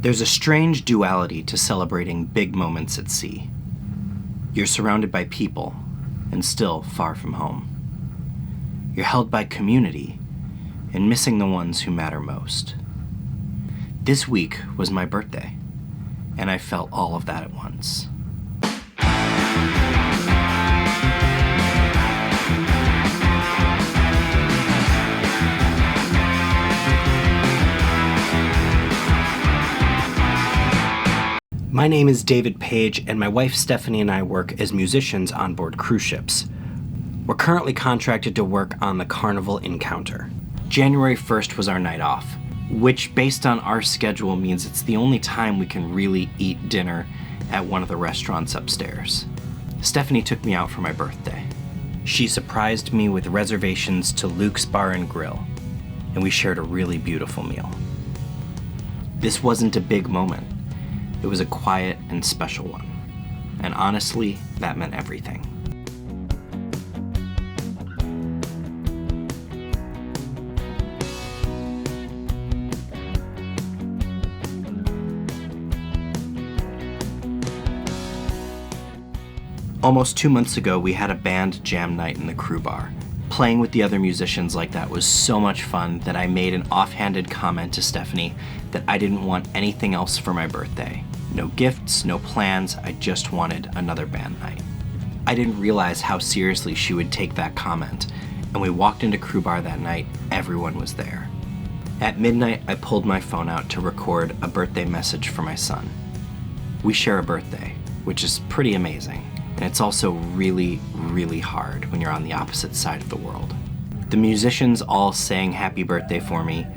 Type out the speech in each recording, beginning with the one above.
There's a strange duality to celebrating big moments at sea. You're surrounded by people, and still far from home. You're held by community, and missing the ones who matter most. This week was my birthday, and I felt all of that at once. My name is David Page, and my wife Stephanie and I work as musicians on board cruise ships. We're currently contracted to work on the Carnival Encounter. January 1st was our night off, which based on our schedule means it's the only time we can really eat dinner at one of the restaurants upstairs. Stephanie took me out for my birthday. She surprised me with reservations to Luke's Bar and Grill, and we shared a really beautiful meal. This wasn't a big moment. It was a quiet and special one. And honestly, that meant everything. Almost 2 months ago, we had a band jam night in the crew bar. Playing with the other musicians like that was so much fun that I made an offhanded comment to Stephanie that I didn't want anything else for my birthday. No gifts, no plans, I just wanted another band night. I didn't realize how seriously she would take that comment, and we walked into crew bar that night, everyone was there. At midnight, I pulled my phone out to record a birthday message for my son. We share a birthday, which is pretty amazing. And it's also really, really hard when you're on the opposite side of the world. The musicians all sang happy birthday for me,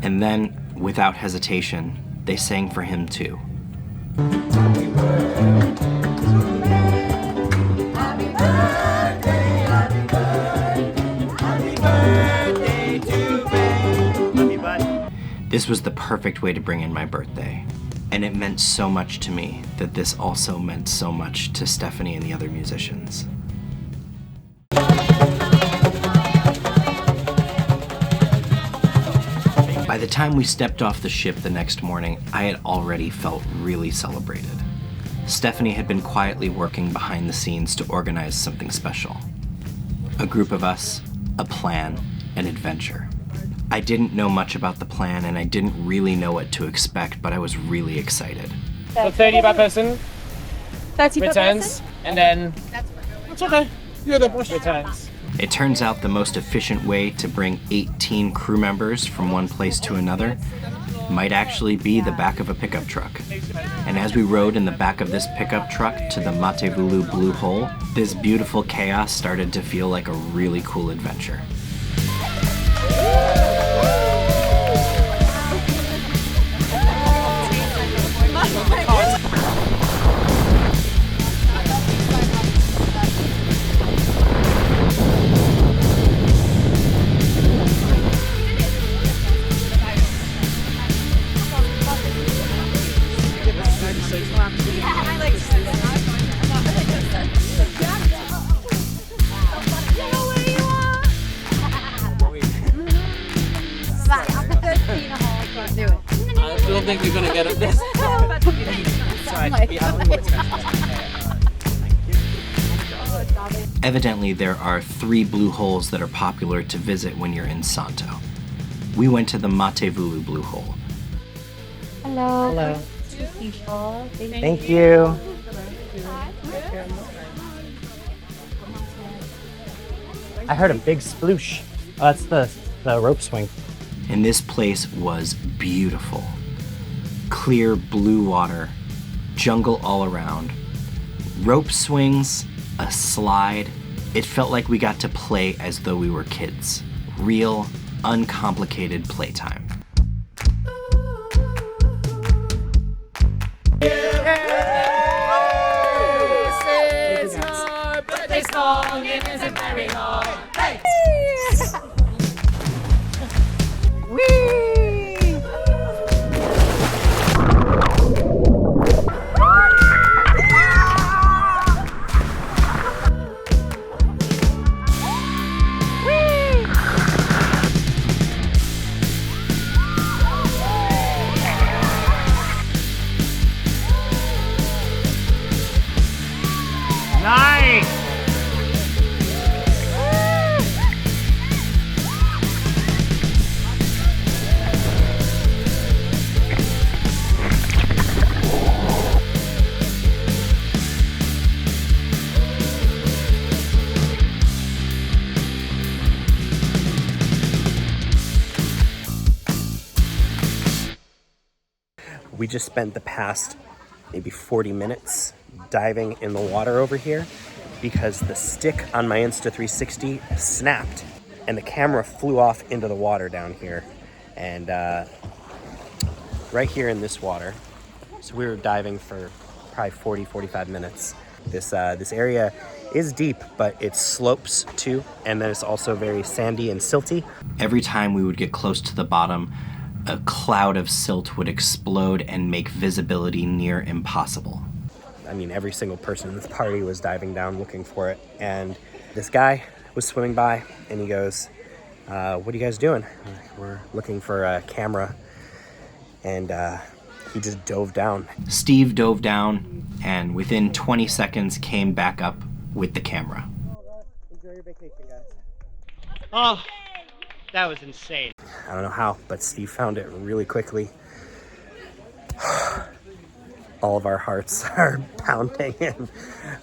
and then, without hesitation, they sang for him too. Happy birthday to me. Happy birthday, happy birthday, happy birthday to me. Love you, bud. This was the perfect way to bring in my birthday. And it meant so much to me that this also meant so much to Stephanie and the other musicians. By the time we stepped off the ship the next morning, I had already felt really celebrated. Stephanie had been quietly working behind the scenes to organize something special. A group of us, a plan, an adventure. I didn't know much about the plan, and I didn't really know what to expect, but I was really excited. So 30 per person. 30 per returns, person? and then it's okay. You're the boss. Returns. It turns out the most efficient way to bring 18 crew members from one place to another might actually be the back of a pickup truck. And as we rode in the back of this pickup truck to the Matevulu Blue Hole, this beautiful chaos started to feel like a really cool adventure. I don't think we're gonna get it this. Evidently, there are 3 blue holes that are popular to visit when you're in Santo. We went to the Matevulu Blue Hole. Hello. Hello. People. Thank you. I heard a big sploosh. Oh, that's the rope swing. And this place was beautiful. Clear blue water, jungle all around, rope swings, a slide. It felt like we got to play as though we were kids. Real, uncomplicated playtime. This is my birthday song, it isn't very long. Hey! We just spent the past maybe 40 minutes diving in the water over here because the stick on my Insta360 snapped and the camera flew off into the water down here. And right here in this water, so we were diving for probably 45 minutes. This area is deep, but it slopes too, and then it's also very sandy and silty. Every time we would get close to the bottom, a cloud of silt would explode and make visibility near impossible. I mean, every single person in this party was diving down looking for it, and this guy was swimming by, and he goes, what are you guys doing? We're looking for a camera, and he just dove down. Steve dove down, and within 20 seconds came back up with the camera. Enjoy your vacation, guys. Oh, that was insane. I don't know how, but Steve found it really quickly. All of our hearts are pounding, and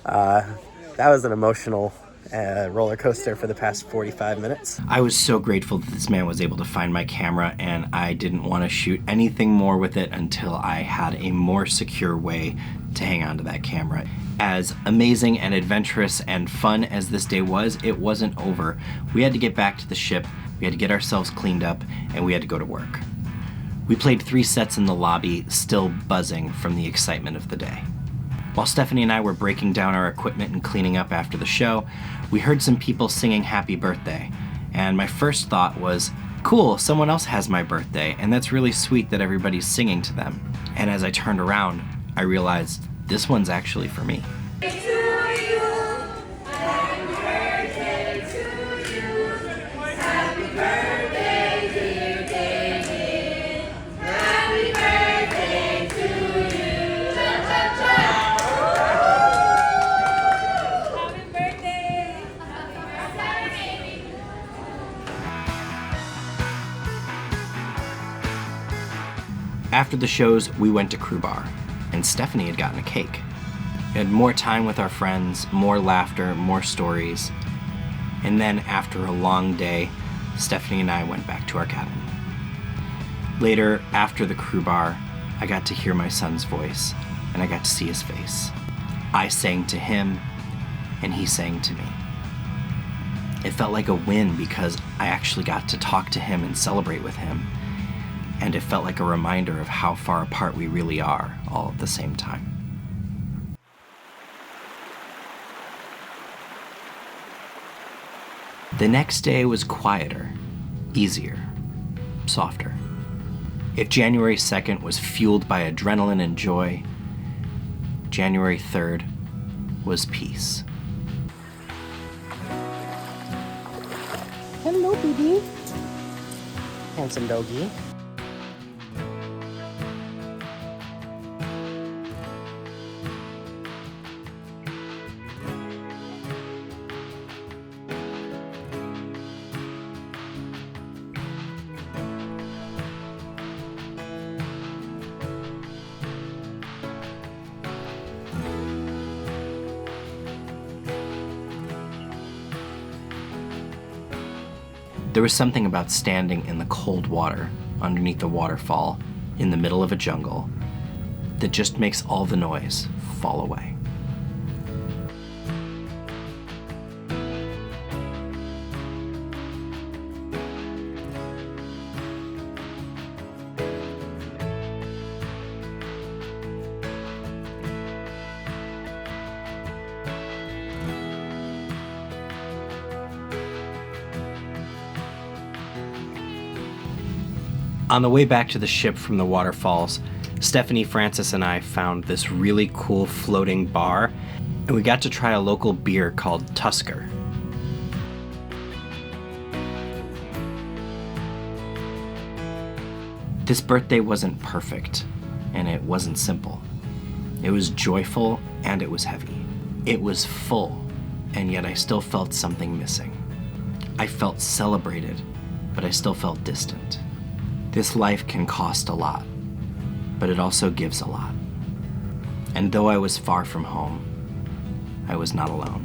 that was an emotional roller coaster for the past 45 minutes. I was so grateful that this man was able to find my camera, and I didn't want to shoot anything more with it until I had a more secure way to hang on to that camera. As amazing and adventurous and fun as this day was, it wasn't over. We had to get back to the ship, we had to get ourselves cleaned up, and we had to go to work. We played 3 sets in the lobby, still buzzing from the excitement of the day. While Stephanie and I were breaking down our equipment and cleaning up after the show, we heard some people singing happy birthday. And my first thought was, cool, someone else has my birthday, and that's really sweet that everybody's singing to them. And as I turned around, I realized this one's actually for me. After the shows, we went to Crew Bar, and Stephanie had gotten a cake. We had more time with our friends, more laughter, more stories. And then after a long day, Stephanie and I went back to our cabin. Later, after the Crew Bar, I got to hear my son's voice, and I got to see his face. I sang to him, and he sang to me. It felt like a win because I actually got to talk to him and celebrate with him. And it felt like a reminder of how far apart we really are, all at the same time. The next day was quieter, easier, softer. If January 2nd was fueled by adrenaline and joy, January 3rd was peace. Hello, baby. Handsome doggy. There was something about standing in the cold water underneath the waterfall in the middle of a jungle that just makes all the noise fall away. On the way back to the ship from the waterfalls, Stephanie, Francis, and I found this really cool floating bar, and we got to try a local beer called Tusker. This birthday wasn't perfect, and it wasn't simple. It was joyful, and it was heavy. It was full, and yet I still felt something missing. I felt celebrated, but I still felt distant. This life can cost a lot, but it also gives a lot. And though I was far from home, I was not alone.